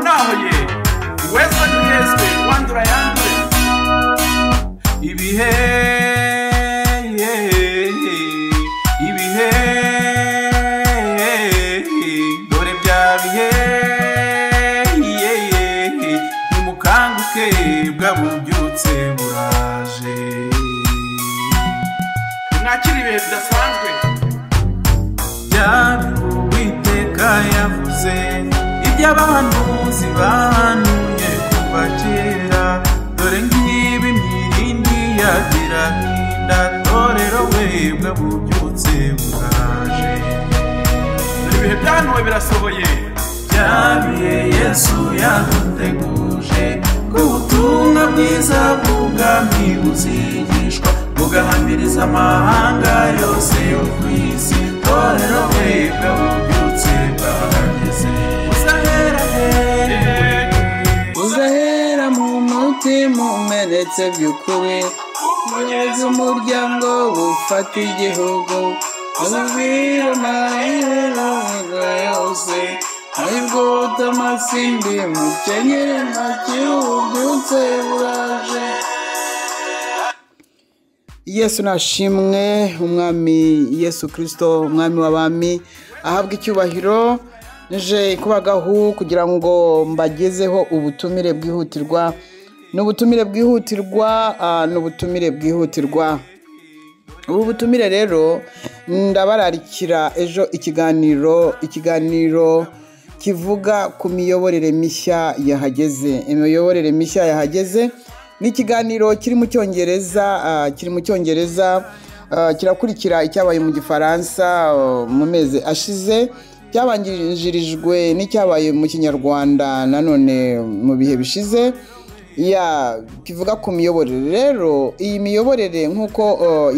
naho ye wese duhezwe wandura yandure ibihe dore bya bihe nimukanguke bwabubyutse buraje mwakiri ibihe bidasanzwe Uwiteka yavuze iby'abahanuzi bahanuye kuva kera dore ngibi mirindi yagira hinda torero webwe bubyutse buraje dore ibihe byanuwe birasohoye byabiye Yesu yaduteguje ko ubutumwa bwiza bw'ubwami buzigishwa bugahamiriza amahanga yose yo ku isi torero webwe bubyutse bwahageze uzahera mu mutima umenetse by'ukuri unyuze umuryango ufata igihugu uzabwira amahirero yose nibwo utamasindi mukenyere ntakiri ububyutse buraje Yesu nashimwe umwami Yesu Kristo umwami w'abami ahabwa icyubahiro nije kubagaho kugira ngo mbagezeho ubutumire bwihutirwa n'ubutumire bwihutirwa ubu butumire rero ndabararikira ejo ikiganiro kivuga ku miyoborere mishya yahageze ni ikiganiro kiri mu cyongereza kirakurikira icyabaye mu gifaransa mu mezi ashize cyabangirijwe n'icyabaye mu kinyarwanda nanone mu bihe bishize kivuga ku miyoborere rero iyi miyoborere nk'uko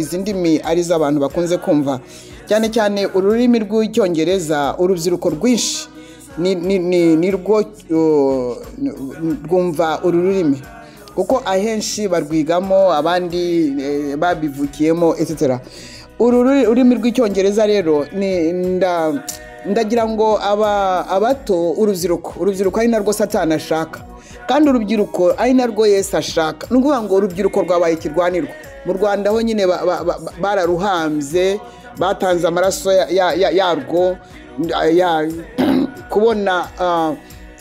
izi ndimi ari z'abantu bakunze kumva cyane cyane ururimi rw'icyongereza urubyiruko rwinshi ni rwo rwumva uru rurimi kuko ahenshi barwigamo abandi babivukiyemo etc. ururimi rw'icyongereza rero ndagira ngo abato urubyiruko ari narwo Satani ashaka kandi urubyiruko ari narwo Yesu ashaka n'ukuvuga ngo urubyiruko rwabaye kirwanirwa mu Rwanda ho nyine bararuhambye batanze amaraso yarwo kubona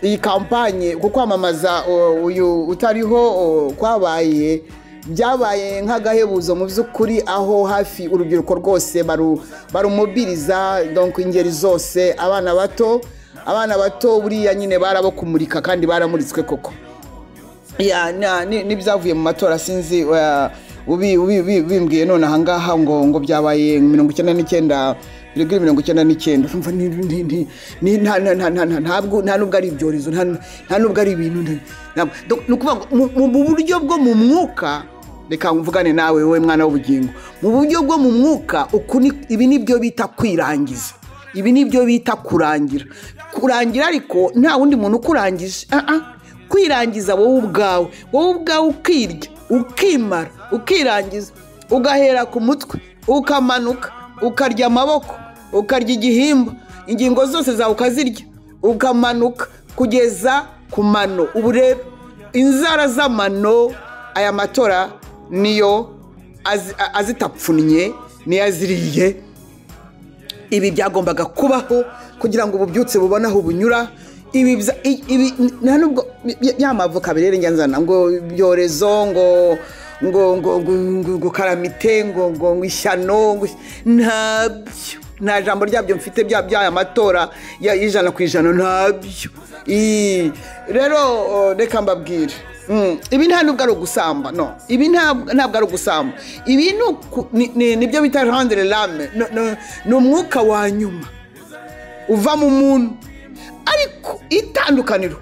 iyi kampanye kuko kwamamaza uyu utariho byabaye nk'agahebuzo mu by'ukuri aho hafi urubyiruko rwose barumobiriza donc ingeri zose abana bato buriya nyine barabo kumurika kandi baramuritswe koko n'ibyavuye mu matora sinzi bimbwiye none ahangaha ngo byabaye 99.99 nta nubwo ari ibyorezo nta nubwo ari ibintu mu buryo bwo mu mwuka reka mvugane nawe wowe mwana w'ubugingo mu buryo bwo mu mwuka ibi nibyo bita kwirangiza ibi nibyo bita kurangira ariko nta wundi muntu ukurangije kwirangiza wowe ubwawe ukirya ukimara ukirangiza ugahera ku mutwe ukamanuka ukarya amaboko ukarya igihimba ingingo zose zawe ukazirya ukamanuka kugeza ku mano uburebe inzara z'amano aya matora niyo azitapfunye niyo aziriye ibi byagombaga kubaho kugira ngo ububyutse bubone aho bunyura ibi nta nubwo byamavuka birere nyanzana ngo ibyorezo ngo karamite ngo ishyano nta jambo ryabyo mfite by'aya matora y'100% ntabyo rero reka mbabwire ibi nta nubwo ari ugusamba no ibi ntabwo ari ugusamba ibi nibyo bita rendre l'âme ni umwuka wa nyuma uva mu muntu ariko itandukaniro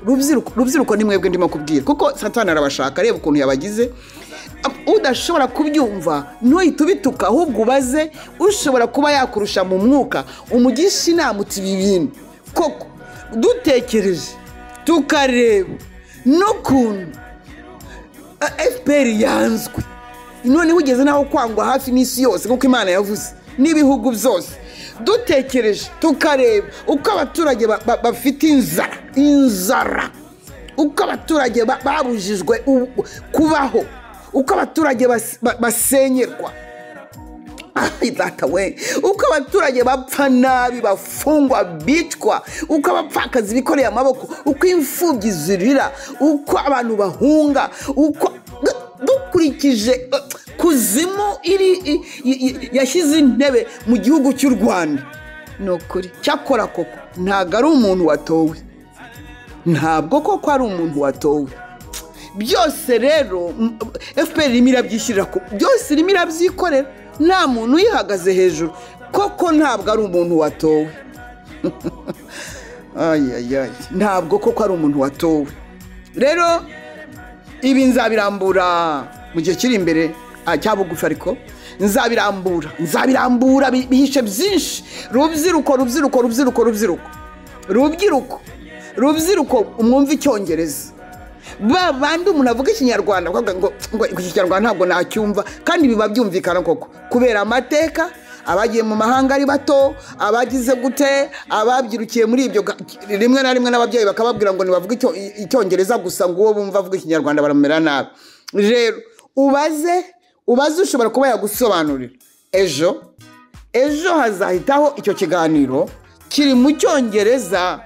rubyiruko ni mwebwe ndimo kubwira kuko Satani arabashaka reba ukuntu yabagize udashobora kubyumva ntuhite ubituka ahubwo ubaze ushobora kuba yakurusha mu mwuka umugisha inama uti ibi bintu koko dutekereje tukareba n'ukuntu FPR yanzwe none ugeze naho kwangwa hafi n'isi yose kuko Imana yavuze n'ibihugu byose dutekereje tukareba uko abaturage bafite inzara uko abaturage babujijwe kubaho uko abaturage basenyerwa uko abaturage bapfa nabi bafungwa bicwa uko abapfakazi bikoreye amaboko uko imfubyi zirira uko abantu bahunga uko dukurikije kuzimu yashyize intebe mu gihugu cy'u Rwanda ni ukuri cyakora koko ntabwo ari umuntu watowe ntabwo koko ari umuntu watowe byose rero FPR irimo irabyishyirira byose irimo irabyikorera nta muntu uyihagaze hejuru koko ntabwo ari umuntu watowe ntabwo koko ari umuntu watowe rero ibi nzabirambura mu gihe kiri imbere cya bugufi ariko nzabirambura bihishe byinshi rubyiruko umwumva icyongereza bandi umuntu avuga ikinyarwanda ngo iki kinyarwanda ntabwo nacyumva kandi biba byumvikana koko kubera amateka abagiye mu mahanga ari bato abagize gute ababyirukiye muri ibyo rimwe na rimwe n'ababyeyi bakababwira ngo nibavuge icyongereza gusa ngo uwo bumva avuga ikinyarwanda baramera nabi rero ubaze ushobora kuba yagusobanurira ejo hazahitaho icyo kiganiro kiri mu cyongereza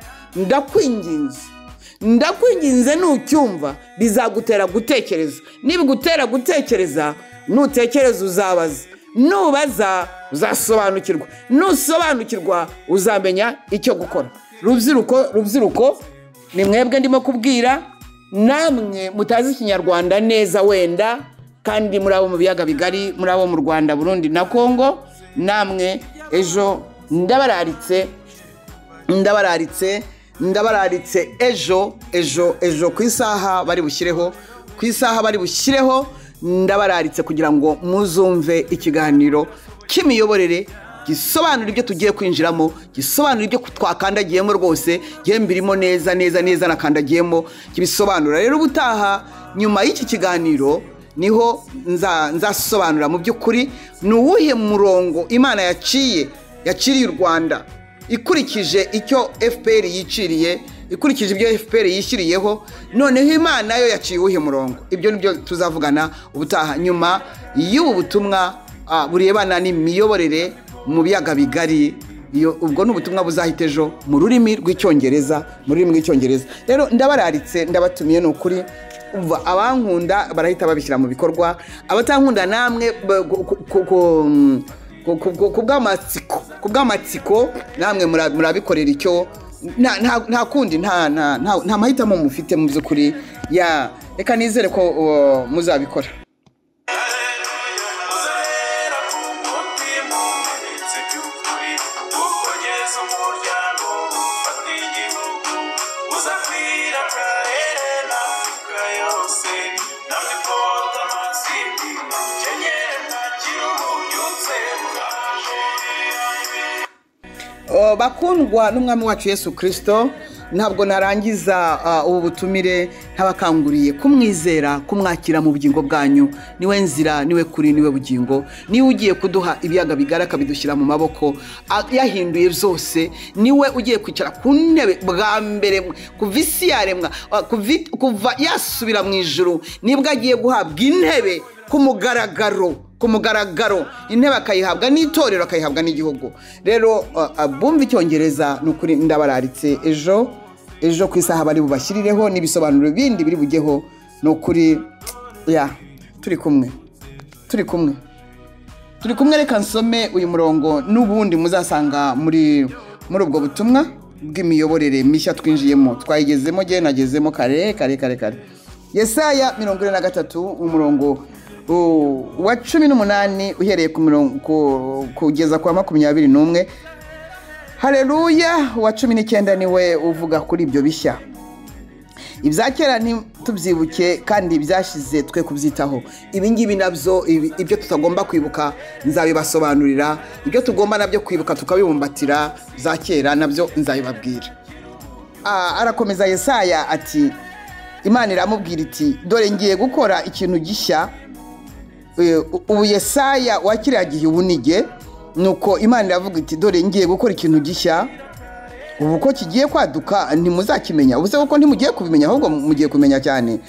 ndakwinginze nucyumva bizagutera gutekereza nibigutera gutekereza nutekereza uzabaza nubaza uzasobanukirwa nusobanukirwa uzamenya icyo gukora rubyiruko ni mwebwe ndimo kubwira namwe mutazi ikinyarwanda neza wenda kandi muri abo mu biyaga bigari muri abo mu Rwanda Burundi na Kongo namwe ejo ndabararitse ejo ku isaha bari bushyireho ndabararitse kugira ngo muzumve ikiganiro cy'imiyoborere gisobanura ibyo tugiye kwinjiramo gisobanura ibyo twakandagiyemo rwose birimo neza nakandagiyemo kibisobanura rero ubutaha nyuma y'iki kiganiro niho nzasobanura mu by'ukuri ni uwuhe murongo Imana yaciriye u Rwanda ikurikije icyo FPR yiciriye ikurikije ibyo FPR yishyiriyeho noneho Imana yo yaciye uwuhe murongo ibyo nibyo tuzavugana ubutaha nyuma y'ubu butumwa burebana n'imiyoborere mu biyaga bigari ubwo n'ubutumwa buzahita ejo mu rurimi rw'icyongereza rero ndabararitse ndabatumiye no kuri abankunda barahita babishyira mu bikorwa abatankunda namwe ku bw'amatsiko namwe murabikorera icyo nta kundi nta mahitamo mufite mu by'ukuri reka nizere ko muzabikora bakundwa n'umwami wacu Yesu Kristo ntabwo narangiza ubu butumire ntabakanguriye kumwizera kumwakira mu bugingo bwanyu niwe nzira niwe kuri niwe bugingo niwe ugiye kuduha ibiyaga bigara akabidushyira mu maboko yahinduye byose niwe ugiye kwicara ku ntebe bwa mbere kuva isi yaremwa kuva yasubira mu ijuru nibwo agiye guhabwa intebe ku mugaragaro intebe akayihabwa n'itorero akayihabwa n'igihugu rero bumva icyongereza n'ukuri ndabararitse ejo ku isaha bari bubashyirireho n'ibisobanuro bindi biri bujyeho n'ukuri turi kumwe reka nsome uyu murongo n'ubundi muzasanga muri ubwo butumwa bw'imiyoborere mishya twinjiyemo twayigezemo nagezemo kare Yesaya 43 umurongo wa 18 uhereye ku mirongo kugeza kwa 21 haleluya wa 19 niwe uvuga kuri ibyo bishya ibya kera ntitubyibuke kandi byashize twe kubyitaho ibi ngibi nabyo ibyo tutagomba kwibuka nzabibasobanurira ibyo tugomba nabyo kwibuka tukabibumbatira za kera nabyo nzabibabwira arakomeza Yesaya ati Imana iramubwira iti dore ngiye gukora ikintu gishya ubu Yesaya wakiriya gihe ubunige nuko Imana iravuga iti dore ngiye gukora ikintu gishya ubu ko kigiye kwaduka ntimuzakimenya ubuse kuko ntimugiye kubimenya ahubwo mugiye kumenya cyane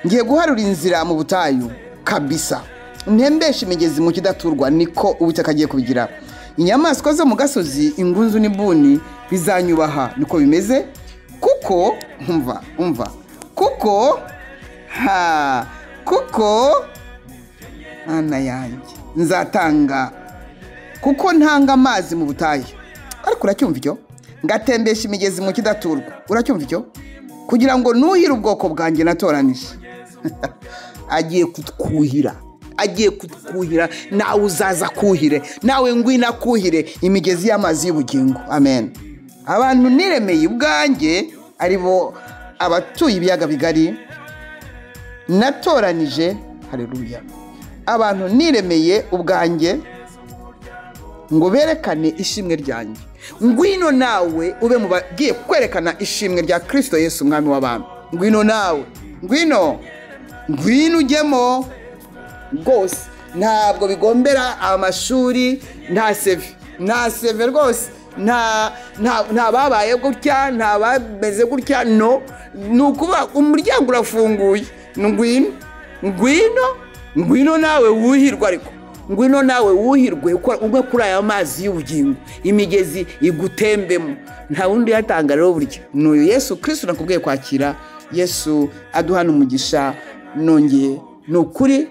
ngiye guharura inzira mu butayu kabisa ntembesha imigezi mu kidaturwa niko Uwiteka agiye kubigira inyamaswa zo mu gasozi ingunzu n'ibuni bizanyubaha niko bimeze kuko umva kuko ana yanjye nzatanga kuko ntanga amazi mu butayu ariko uracyumva icyo ngatembesha imigezi mu kidaturwa uracyumva icyo kugira ngo nuhire ubwoko bwanjye natoranije agiye kutwuhira nawe uzaza kuhire nawe ngwina kuhire imigezi y'amazi y'ubugingo amen abantu niremeye ubwanjye aribo abatuye ibiyaga bigari natoranije haleluya abantu niremeye ubwanjye ngo berekane ishimwe ryanjye ngwino nawe ube mu bagiye kwerekana ishimwe rya Kristo Yesu umwami w'abami ngwino nawe ngwino ujyemo rwose ntabwo bigombera amashuri nta seve rwose nta babaye gutya nta bameze gutya no nukuba umuryango urafunguye ngwino nawe wuhirwa ariko ngwino nawe wuhirwe ugwe kuri aya mazi y'ubugingo imigezi igutembemo nta wundi yatanga rero burya n'uyu Yesu Kristo nakubwiye kwakira Yesu aduhana umugisha nongeye n'ukuri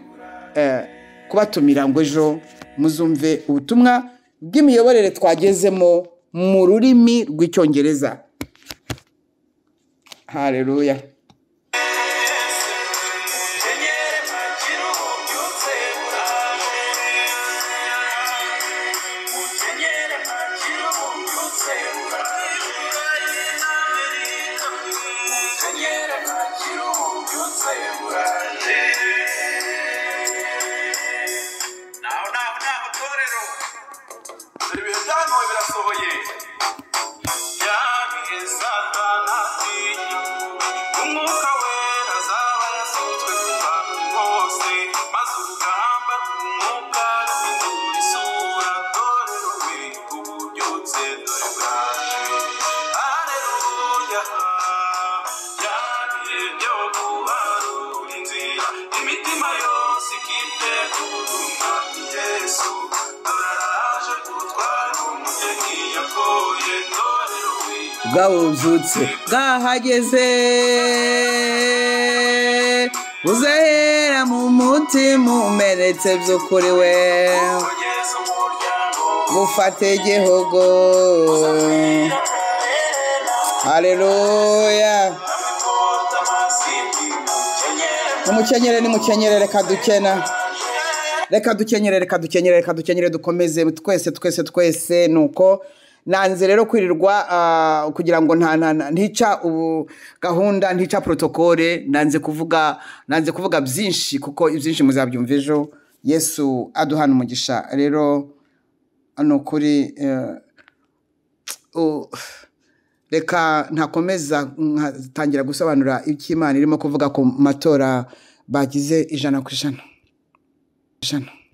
kubatumira ngo ejo muzumve ubutumwa bw'imiyoborere twagezemo mu rurimi rw'icyongereza haleluya bwawuzutse bwahageze uzahera mu mutima umenetse by'ukuri we bufate igihugu haleluya nimukenyere reka dukenyere dukomeze twese nuko nanze rero kwirirwa kugira ngo ntica gahunda ntica protokole nanze kuvuga byinshi kuko ibyinshi muzabyumva ejo Yesu aduhana umugisha rero ano kuri reka ntakomeza ntangira gusobanura icyo Imana irimo kuvuga ku matora bagize 100%.